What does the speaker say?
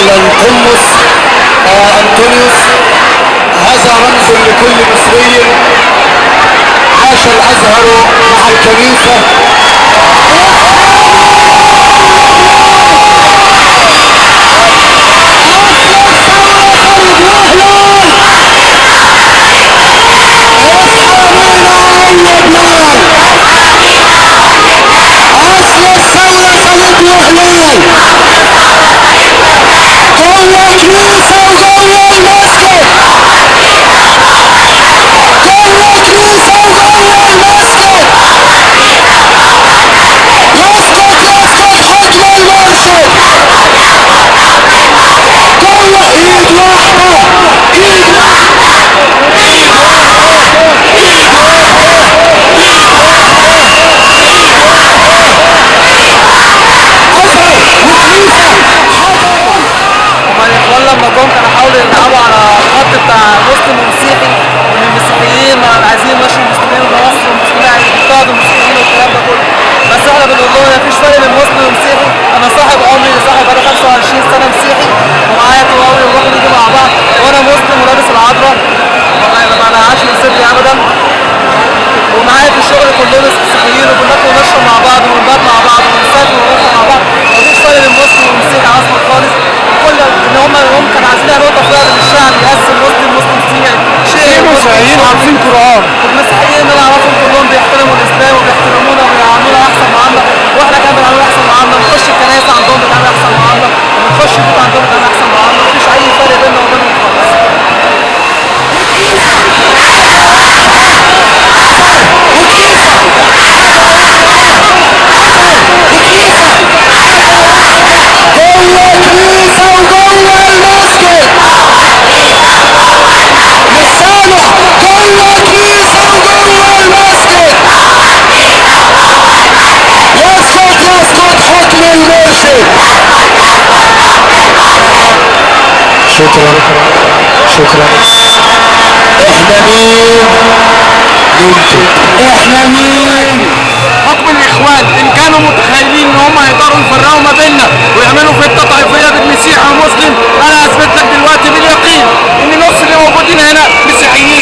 القمص أنطونيوس. هذا رمز لكل مصري. عاش الأزهر مع الكنيسة. لما جم كانوا حاولوا يلعبوا على الخط بتاع مسلم ومسيحي، وان المسيحيين عايزين يمشوا المسلمين ومصر، والمسلمين يضطهدوا المسيحيين والكلام ده كله. بس احنا بنقول لهم مفيش فرق بين مسلم ومسيحي. انا صاحب عمري صاحب بقالي 25 سنه مسيحي، ومعايا طول عمري ونروح نيجي مع بعض، وانا مسلم ولابس العذراء ما لهاش من سري ابدا. ومعايا في الشغل كلنا مسيحيين، وبناكل ونشرب مع بعض ونبات مع بعض ونسافر ونروح مع بعض. مفيش فرق بين مسلم ومسيحي اصلا خالص. كل ان هم كانوا عايزين يعملوا تفرقه بين الشعب، يقسم مسلم مسيحي. شيء المسيحيين عارفين قرآن. المسيحيين اللي انا اعرفهم كلهم بيحترموا الاسلام وبيحترمونا وبيعاملونا احسن معامله، واحنا كمان بنعمل احسن معامله. بنخش الكنائس عندهم بنعمل احسن معامله، وبنخش البيت عندهم بنعمل احسن معامله. مفيش اي فرق بيننا وبينهم خالص. شكرا شكرا. احنا مين؟ احنا مين؟ حكم الاخوان ان كانوا متخيلين ان هم يقدروا يفرقوا ما بيننا ويعملوا فتة طائفية بين مسيحي ومسلم، انا اثبت لك دلوقتي باليقين ان نص اللي موجودين هنا مسيحيين